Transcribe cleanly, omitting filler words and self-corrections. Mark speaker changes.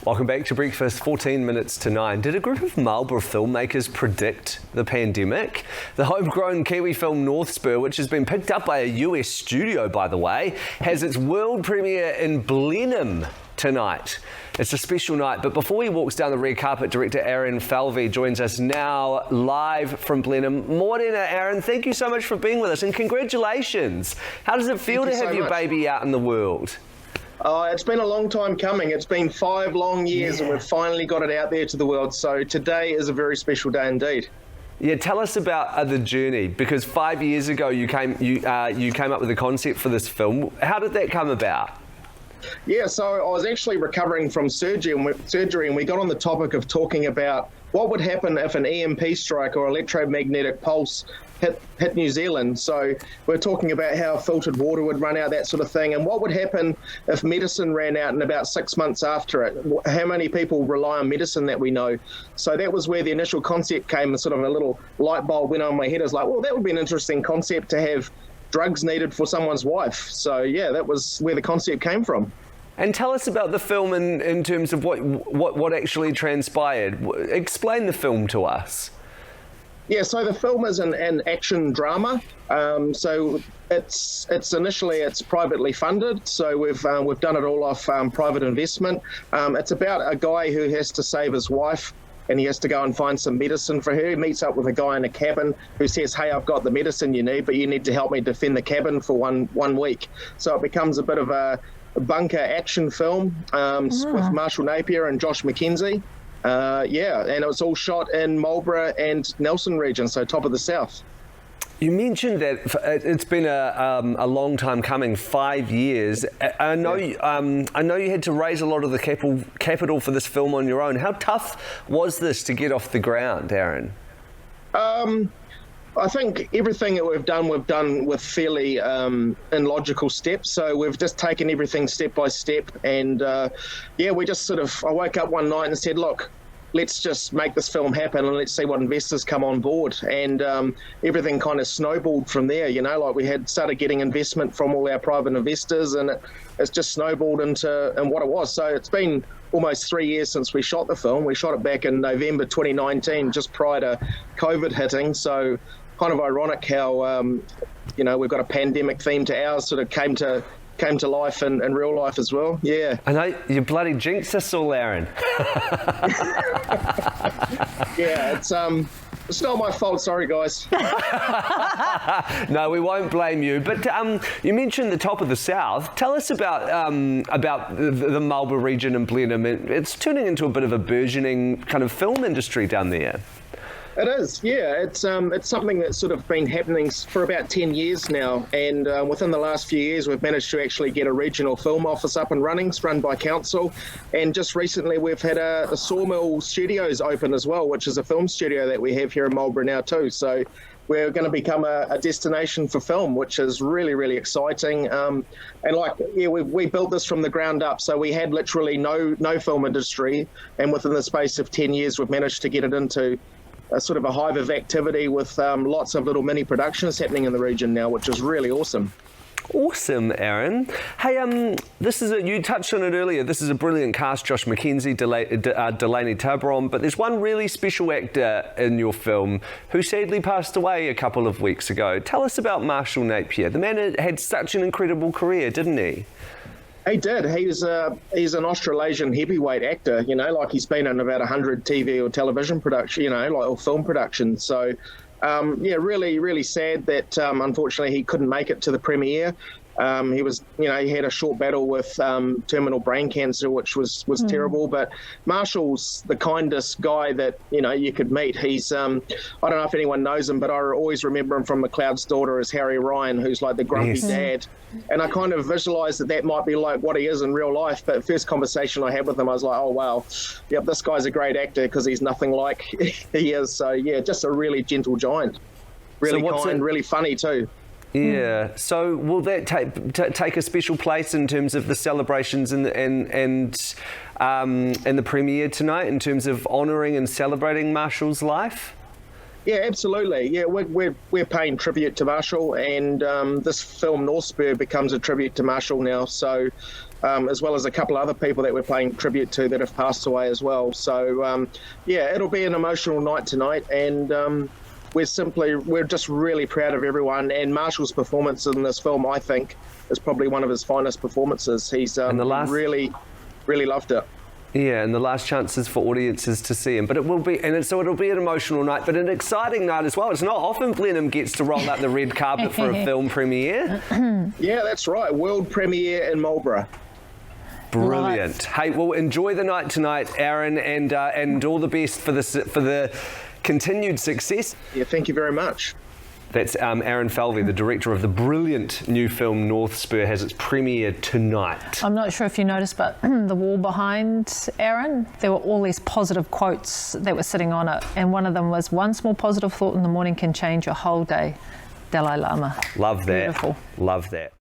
Speaker 1: Welcome back to Breakfast, 14 minutes to 9. Did a group of Marlborough filmmakers predict the pandemic? The homegrown Kiwi film Northspur, which has been picked up by a US studio, by the way, has its world premiere in Blenheim tonight. It's a special night, but before he walks down the red carpet, director Aaron Falvey joins us now live from Blenheim. Morena, Aaron, thank you so much for being with us and congratulations. How does it feel to have your baby out in the world?
Speaker 2: It's been a long time coming. It's been 5 long years and we've finally got it out there to the world. So today is a very special day indeed.
Speaker 1: Yeah, tell us about the journey, because 5 years ago you came up with the concept for this film. How did that come about?
Speaker 2: Yeah, so I was actually recovering from surgery and we got on the topic of talking about what would happen if an EMP strike or electromagnetic pulse hit New Zealand. So we're talking about how filtered water would run out, that sort of thing, and what would happen if medicine ran out in about 6 months after it. How many people rely on medicine that we know? So that was where the initial concept came, and sort of a little light bulb went on my head. I was like, well, that would be an interesting concept to have drugs needed for someone's wife. So yeah, that was where the concept came from.
Speaker 1: And tell us about the film in terms of what actually transpired. Explain the film to us.
Speaker 2: Yeah, so the film is an action drama. So it's initially privately funded. So we've done it all off private investment. It's about a guy who has to save his wife, and he has to go and find some medicine for her. He meets up with a guy in a cabin who says, hey, I've got the medicine you need, but you need to help me defend the cabin for one week. So it becomes a bit of a bunker action film with Marshall Napier and Josh McKenzie. Yeah, and it was all shot in Marlborough and Nelson region, so top of the south.
Speaker 1: You mentioned that it's been a long time coming, 5 years. I know you had to raise a lot of the capital for this film on your own. How tough was this to get off the ground, Aaron?
Speaker 2: I think everything that we've done with fairly in logical steps. So we've just taken everything step by step. And yeah, we just I woke up one night and said, look, let's just make this film happen and let's see what investors come on board. And everything kind of snowballed from there, you know, like we had started getting investment from all our private investors, and it's just snowballed into what it was. So it's been almost 3 years since we shot the film. We shot it back in November 2019, just prior to COVID hitting. So kind of ironic how, you know, we've got a pandemic theme to ours, sort of came to life in real life as well. Yeah.
Speaker 1: I know you bloody jinxed us all, Aaron.
Speaker 2: Yeah, it's not my fault. Sorry, guys.
Speaker 1: No, we won't blame you. But you mentioned the top of the south. Tell us about the Marlborough region and Blenheim. It's turning into a bit of a burgeoning kind of film industry down there.
Speaker 2: It is, yeah. It's something that's sort of been happening for about 10 years now, and within the last few years we've managed to actually get a regional film office up and running. It's run by council, and just recently we've had a Sawmill Studios open as well, which is a film studio that we have here in Marlborough now too. So we're going to become a destination for film, which is really, really exciting. And we built this from the ground up. So we had literally no film industry, and within the space of 10 years we've managed to get it into a sort of a hive of activity with lots of little mini productions happening in the region now, which is really awesome.
Speaker 1: Awesome, Aaron. Hey, you touched on it earlier. This is a brilliant cast: Josh McKenzie, Delaney Tabron, but there's one really special actor in your film who sadly passed away a couple of weeks ago. Tell us about Marshall Napier. The man had such an incredible career, didn't he?
Speaker 2: He did. He's an Australasian heavyweight actor, you know, like he's been in about 100 TV or television production, you know, or film productions. So, yeah, really, really sad that unfortunately he couldn't make it to the premiere. He was, you know, he had a short battle with terminal brain cancer, which was terrible. But Marshall's the kindest guy that, you know, you could meet. He's, I don't know if anyone knows him, but I always remember him from McLeod's Daughter as Harry Ryan, who's like the grumpy dad. And I kind of visualised that might be like what he is in real life. But first conversation I had with him, I was like, oh, wow, yep, this guy's a great actor because he's nothing like he is. So, yeah, just a really gentle giant. Really kind, really funny too.
Speaker 1: Yeah. So will that take a special place in terms of the celebrations and the premiere tonight, in terms of honouring and celebrating Marshall's life?
Speaker 2: Yeah, absolutely. Yeah, we're paying tribute to Marshall, and this film Northspur becomes a tribute to Marshall now. So, as well as a couple other people that we're paying tribute to that have passed away as well. So, yeah, it'll be an emotional night tonight, and we're just really proud of everyone. And Marshall's performance in this film, I think, is probably one of his finest performances. He's really loved it.
Speaker 1: Yeah, and the last chances for audiences to see him. But it will be, so it'll be an emotional night, but an exciting night as well. It's not often Blenheim gets to roll out the red carpet for a film premiere.
Speaker 2: Yeah, that's right. World premiere in Marlborough.
Speaker 1: Brilliant. Hey, well, enjoy the night tonight, Aaron, and all the best for the continued success.
Speaker 2: Yeah, thank you very much.
Speaker 1: That's Aaron Falvey, the director of the brilliant new film Northspur, has its premiere tonight.
Speaker 3: I'm not sure if you noticed, but the wall behind Aaron, there were all these positive quotes that were sitting on it, and one of them was, "One small positive thought in the morning can change your whole day." Dalai Lama.
Speaker 1: Love that.
Speaker 3: Beautiful.
Speaker 1: Love that.